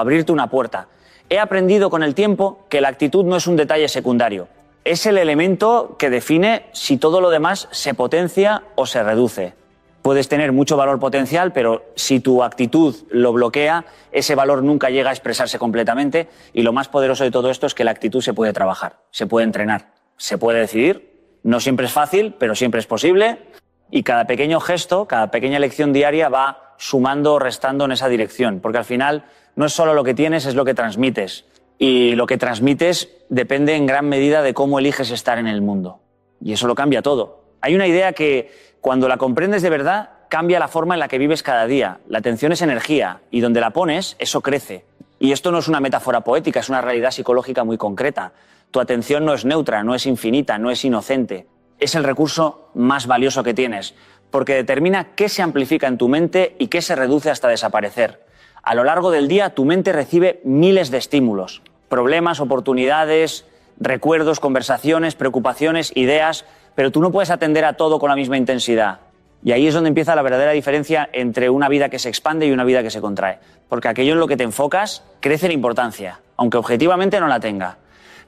abrirte una puerta. He aprendido con el tiempo que la actitud no es un detalle secundario. Es el elemento que define si todo lo demás se potencia o se reduce. Puedes tener mucho valor potencial, pero si tu actitud lo bloquea, ese valor nunca llega a expresarse completamente. Y lo más poderoso de todo esto es que la actitud se puede trabajar, se puede entrenar, se puede decidir. No siempre es fácil, pero siempre es posible. Y cada pequeño gesto, cada pequeña lección diaria va sumando o restando en esa dirección. Porque al final no es solo lo que tienes, es lo que transmites. Y lo que transmites depende en gran medida de cómo eliges estar en el mundo. Y eso lo cambia todo. Hay una idea que, cuando la comprendes de verdad, cambia la forma en la que vives cada día. La atención es energía y donde la pones, eso crece. Y esto no es una metáfora poética, es una realidad psicológica muy concreta. Tu atención no es neutra, no es infinita, no es inocente. Es el recurso más valioso que tienes, porque determina qué se amplifica en tu mente y qué se reduce hasta desaparecer. A lo largo del día, tu mente recibe miles de estímulos. Problemas, oportunidades, recuerdos, conversaciones, preocupaciones, ideas, pero tú no puedes atender a todo con la misma intensidad. Y ahí es donde empieza la verdadera diferencia entre una vida que se expande y una vida que se contrae. Porque aquello en lo que te enfocas crece en importancia, aunque objetivamente no la tenga.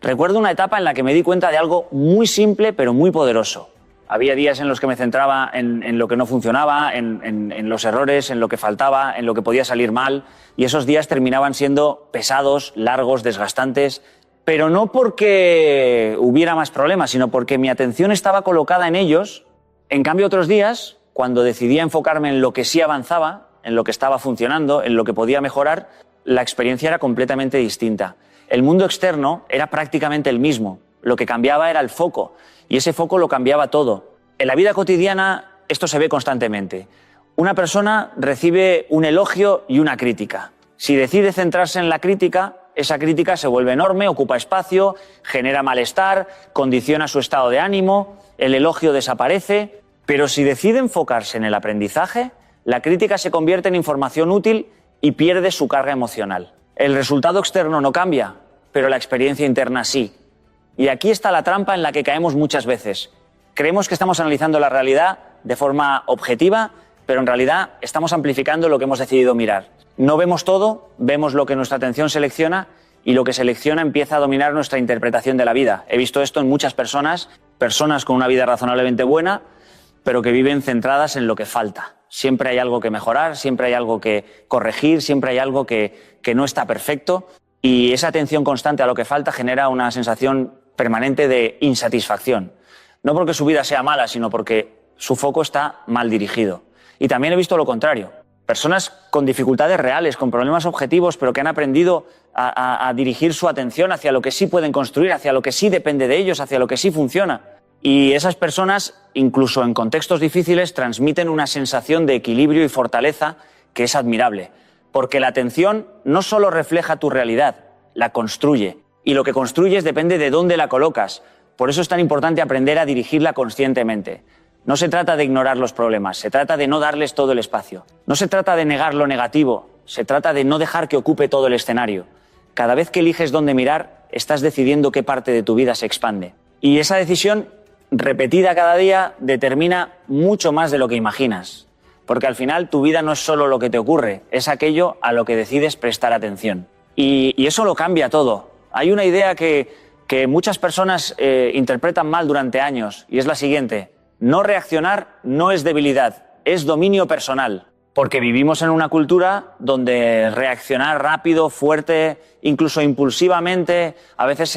Recuerdo una etapa en la que me di cuenta de algo muy simple pero muy poderoso. Había días en los que me centraba en lo que no funcionaba, en los errores, en lo que faltaba, en lo que podía salir mal. Y esos días terminaban siendo pesados, largos, desgastantes. Pero no porque hubiera más problemas, sino porque mi atención estaba colocada en ellos. En cambio, otros días, cuando decidía enfocarme en lo que sí avanzaba, en lo que estaba funcionando, en lo que podía mejorar, la experiencia era completamente distinta. El mundo externo era prácticamente el mismo. Lo que cambiaba era el foco, y ese foco lo cambiaba todo. En la vida cotidiana esto se ve constantemente. Una persona recibe un elogio y una crítica. Si decide centrarse en la crítica, esa crítica se vuelve enorme, ocupa espacio, genera malestar, condiciona su estado de ánimo, el elogio desaparece. Pero si decide enfocarse en el aprendizaje, la crítica se convierte en información útil y pierde su carga emocional. El resultado externo no cambia, pero la experiencia interna sí. Y aquí está la trampa en la que caemos muchas veces. Creemos que estamos analizando la realidad de forma objetiva, pero en realidad estamos amplificando lo que hemos decidido mirar. No vemos todo, vemos lo que nuestra atención selecciona, y lo que selecciona empieza a dominar nuestra interpretación de la vida. He visto esto en muchas personas con una vida razonablemente buena, pero que viven centradas en lo que falta. Siempre hay algo que mejorar, siempre hay algo que corregir, siempre hay algo que no está perfecto, y esa atención constante a lo que falta genera una sensación permanente de insatisfacción. No porque su vida sea mala, sino porque su foco está mal dirigido. Y también he visto lo contrario. Personas con dificultades reales, con problemas objetivos, pero que han aprendido a dirigir su atención hacia lo que sí pueden construir, hacia lo que sí depende de ellos, hacia lo que sí funciona. Y esas personas, incluso en contextos difíciles, transmiten una sensación de equilibrio y fortaleza que es admirable. Porque la atención no solo refleja tu realidad, la construye. Y lo que construyes depende de dónde la colocas. Por eso es tan importante aprender a dirigirla conscientemente. No se trata de ignorar los problemas, se trata de no darles todo el espacio. No se trata de negar lo negativo, se trata de no dejar que ocupe todo el escenario. Cada vez que eliges dónde mirar, estás decidiendo qué parte de tu vida se expande. Y esa decisión, repetida cada día, determina mucho más de lo que imaginas. Porque al final tu vida no es solo lo que te ocurre, es aquello a lo que decides prestar atención. Y eso lo cambia todo. Hay una idea que muchas personas interpretan mal durante años, y es la siguiente: no reaccionar no es debilidad, es dominio personal. Porque vivimos en una cultura donde reaccionar rápido, fuerte, incluso impulsivamente, a veces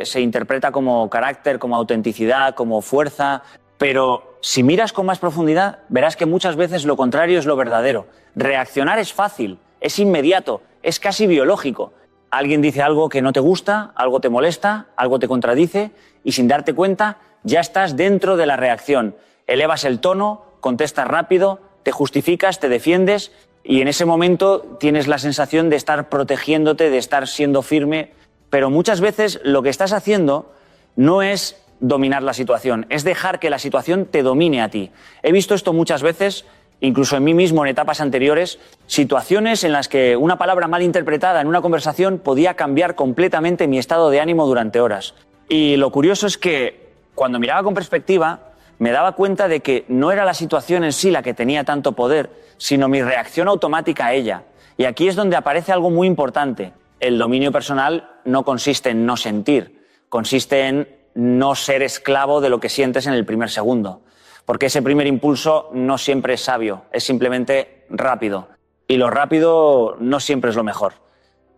se interpreta como carácter, como autenticidad, como fuerza. Pero si miras con más profundidad, verás que muchas veces lo contrario es lo verdadero. Reaccionar es fácil, es inmediato, es casi biológico. Alguien dice algo que no te gusta, algo te molesta, algo te contradice, y sin darte cuenta ya estás dentro de la reacción. Elevas el tono, contestas rápido, te justificas, te defiendes, y en ese momento tienes la sensación de estar protegiéndote, de estar siendo firme. Pero muchas veces lo que estás haciendo no es dominar la situación, es dejar que la situación te domine a ti. He visto esto muchas veces, incluso en mí mismo en etapas anteriores, situaciones en las que una palabra mal interpretada en una conversación podía cambiar completamente mi estado de ánimo durante horas. Y lo curioso es que cuando miraba con perspectiva, me daba cuenta de que no era la situación en sí la que tenía tanto poder, sino mi reacción automática a ella. Y aquí es donde aparece algo muy importante. El dominio personal no consiste en no sentir, consiste en no ser esclavo de lo que sientes en el primer segundo. Porque ese primer impulso no siempre es sabio, es simplemente rápido. Y lo rápido no siempre es lo mejor.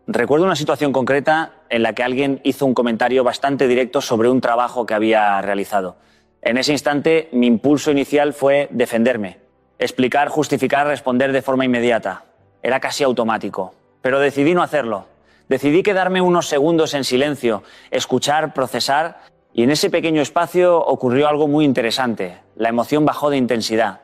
Recuerdo una situación concreta en la que alguien hizo un comentario bastante directo sobre un trabajo que había realizado. En ese instante, mi impulso inicial fue defenderme, explicar, justificar, responder de forma inmediata. Era casi automático, pero decidí no hacerlo. Decidí quedarme unos segundos en silencio, escuchar, procesar, y en ese pequeño espacio ocurrió algo muy interesante. La emoción bajó de intensidad.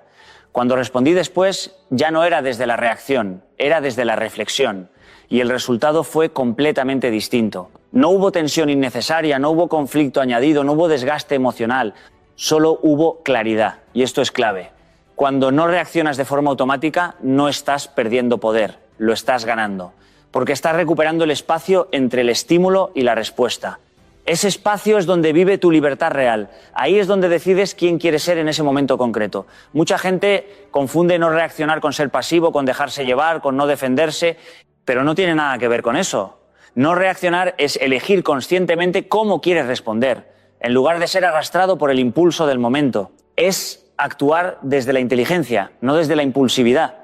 Cuando respondí después, ya no era desde la reacción, era desde la reflexión. Y el resultado fue completamente distinto. No hubo tensión innecesaria, no hubo conflicto añadido, no hubo desgaste emocional. Solo hubo claridad. Y esto es clave. Cuando no reaccionas de forma automática, no estás perdiendo poder, lo estás ganando. Porque estás recuperando el espacio entre el estímulo y la respuesta. Ese espacio es donde vive tu libertad real. Ahí es donde decides quién quieres ser en ese momento concreto. Mucha gente confunde no reaccionar con ser pasivo, con dejarse llevar, con no defenderse, pero no tiene nada que ver con eso. No reaccionar es elegir conscientemente cómo quieres responder, en lugar de ser arrastrado por el impulso del momento. Es actuar desde la inteligencia, no desde la impulsividad.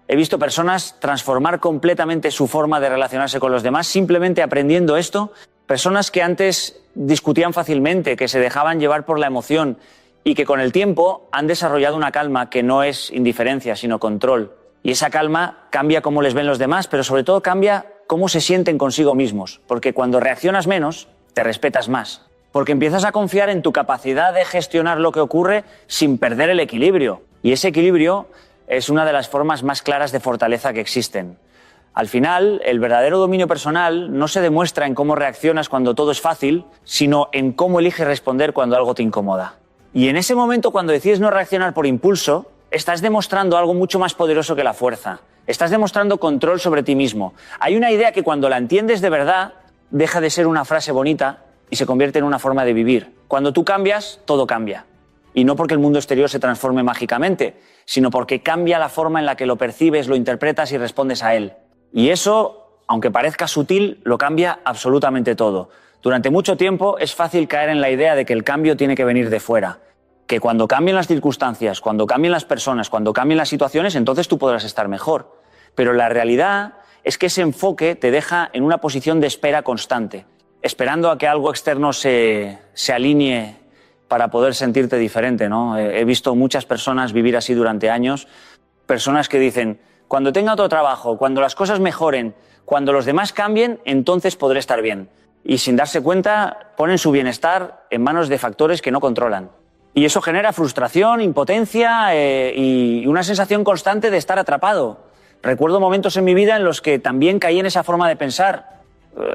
He visto personas transformar completamente su forma de relacionarse con los demás simplemente aprendiendo esto. Personas que antes discutían fácilmente, que se dejaban llevar por la emoción y que con el tiempo han desarrollado una calma que no es indiferencia, sino control. Y esa calma cambia cómo les ven los demás, pero sobre todo cambia cómo se sienten consigo mismos. Porque cuando reaccionas menos, te respetas más. Porque empiezas a confiar en tu capacidad de gestionar lo que ocurre sin perder el equilibrio. Y ese equilibrio es una de las formas más claras de fortaleza que existen. Al final, el verdadero dominio personal no se demuestra en cómo reaccionas cuando todo es fácil, sino en cómo eliges responder cuando algo te incomoda. Y en ese momento, cuando decides no reaccionar por impulso, estás demostrando algo mucho más poderoso que la fuerza. Estás demostrando control sobre ti mismo. Hay una idea que cuando la entiendes de verdad, deja de ser una frase bonita y se convierte en una forma de vivir. Cuando tú cambias, todo cambia. Y no porque el mundo exterior se transforme mágicamente, sino porque cambia la forma en la que lo percibes, lo interpretas y respondes a él. Y eso, aunque parezca sutil, lo cambia absolutamente todo. Durante mucho tiempo es fácil caer en la idea de que el cambio tiene que venir de fuera. Que cuando cambien las circunstancias, cuando cambien las personas, cuando cambien las situaciones, entonces tú podrás estar mejor. Pero la realidad es que ese enfoque te deja en una posición de espera constante, esperando a que algo externo se alinee para poder sentirte diferente, ¿no? He visto muchas personas vivir así durante años, personas que dicen: cuando tenga otro trabajo, cuando las cosas mejoren, cuando los demás cambien, entonces podré estar bien. Y sin darse cuenta, ponen su bienestar en manos de factores que no controlan. Y eso genera frustración, impotencia y una sensación constante de estar atrapado. Recuerdo momentos en mi vida en los que también caí en esa forma de pensar.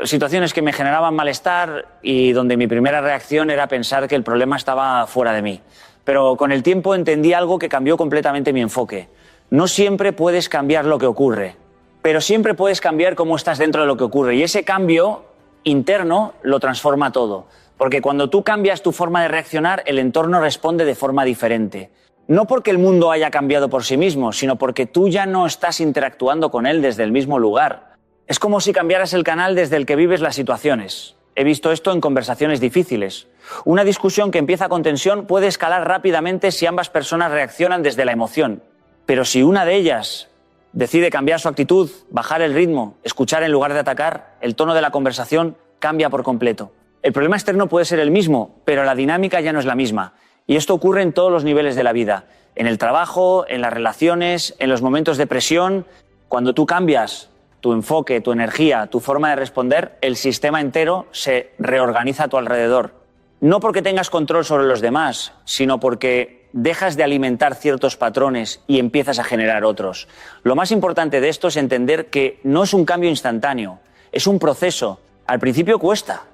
Situaciones que me generaban malestar y donde mi primera reacción era pensar que el problema estaba fuera de mí. Pero con el tiempo entendí algo que cambió completamente mi enfoque. No siempre puedes cambiar lo que ocurre, pero siempre puedes cambiar cómo estás dentro de lo que ocurre. Y ese cambio interno lo transforma todo. Porque cuando tú cambias tu forma de reaccionar, el entorno responde de forma diferente. No porque el mundo haya cambiado por sí mismo, sino porque tú ya no estás interactuando con él desde el mismo lugar. Es como si cambiaras el canal desde el que vives las situaciones. He visto esto en conversaciones difíciles. Una discusión que empieza con tensión puede escalar rápidamente si ambas personas reaccionan desde la emoción. Pero si una de ellas decide cambiar su actitud, bajar el ritmo, escuchar en lugar de atacar, el tono de la conversación cambia por completo. El problema externo puede ser el mismo, pero la dinámica ya no es la misma. Y esto ocurre en todos los niveles de la vida. En el trabajo, en las relaciones, en los momentos de presión. Cuando tú cambias tu enfoque, tu energía, tu forma de responder, el sistema entero se reorganiza a tu alrededor. No porque tengas control sobre los demás, sino porque dejas de alimentar ciertos patrones y empiezas a generar otros. Lo más importante de esto es entender que no es un cambio instantáneo, es un proceso. Al principio cuesta,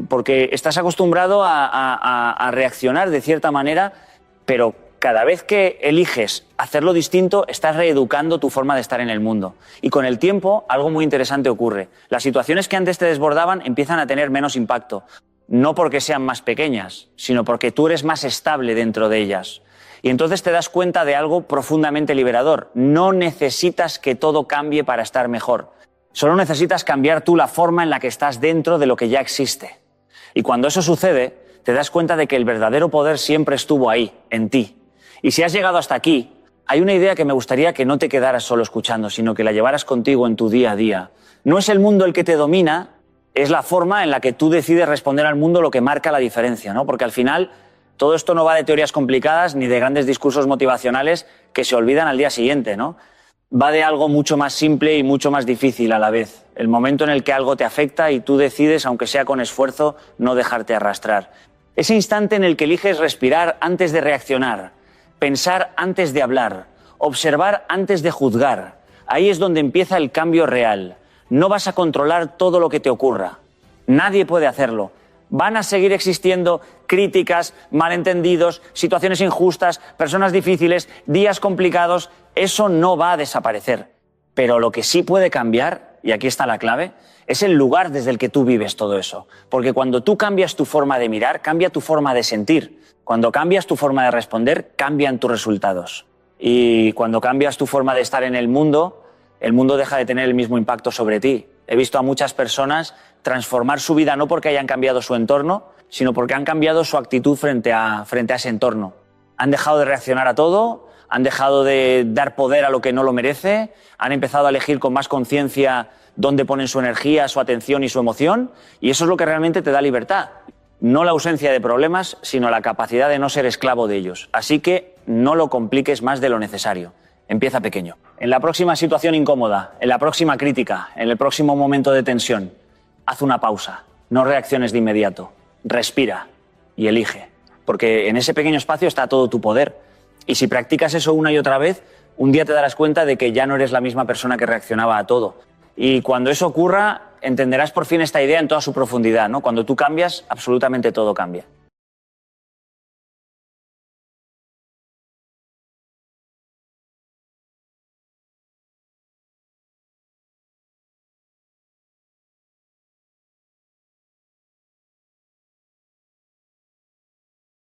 porque estás acostumbrado a reaccionar de cierta manera, pero cada vez que eliges hacerlo distinto, estás reeducando tu forma de estar en el mundo. Y con el tiempo, algo muy interesante ocurre. Las situaciones que antes te desbordaban empiezan a tener menos impacto. no porque sean más pequeñas, sino porque tú eres más estable dentro de ellas. Y entonces te das cuenta de algo profundamente liberador. No necesitas que todo cambie para estar mejor. Solo necesitas cambiar tú la forma en la que estás dentro de lo que ya existe. Y cuando eso sucede, te das cuenta de que el verdadero poder siempre estuvo ahí, en ti. Y si has llegado hasta aquí, hay una idea que me gustaría que no te quedaras solo escuchando, sino que la llevaras contigo en tu día a día. No es el mundo el que te domina, es la forma en la que tú decides responder al mundo lo que marca la diferencia, ¿no? Porque al final todo esto no va de teorías complicadas ni de grandes discursos motivacionales que se olvidan al día siguiente, ¿no? Va de algo mucho más simple y mucho más difícil a la vez. El momento en el que algo te afecta y tú decides, aunque sea con esfuerzo, no dejarte arrastrar. Ese instante en el que eliges respirar antes de reaccionar, pensar antes de hablar, observar antes de juzgar. Ahí es donde empieza el cambio real. No vas a controlar todo lo que te ocurra. Nadie puede hacerlo. Van a seguir existiendo críticas, malentendidos, situaciones injustas, personas difíciles, días complicados. Eso no va a desaparecer. Pero lo que sí puede cambiar, y aquí está la clave, es el lugar desde el que tú vives todo eso. Porque cuando tú cambias tu forma de mirar, cambia tu forma de sentir. Cuando cambias tu forma de responder, cambian tus resultados. Y cuando cambias tu forma de estar en el mundo deja de tener el mismo impacto sobre ti. He visto a muchas personas transformar su vida no porque hayan cambiado su entorno, sino porque han cambiado su actitud frente a ese entorno. Han dejado de reaccionar a todo, han dejado de dar poder a lo que no lo merece, han empezado a elegir con más conciencia dónde ponen su energía, su atención y su emoción, y eso es lo que realmente te da libertad. No la ausencia de problemas, sino la capacidad de no ser esclavo de ellos. Así que no lo compliques más de lo necesario. Empieza pequeño. En la próxima situación incómoda, en la próxima crítica, en el próximo momento de tensión, haz una pausa. No reacciones de inmediato. Respira y elige. Porque en ese pequeño espacio está todo tu poder. Y si practicas eso una y otra vez, un día te darás cuenta de que ya no eres la misma persona que reaccionaba a todo. Y cuando eso ocurra, entenderás por fin esta idea en toda su profundidad, ¿no? Cuando tú cambias, absolutamente todo cambia.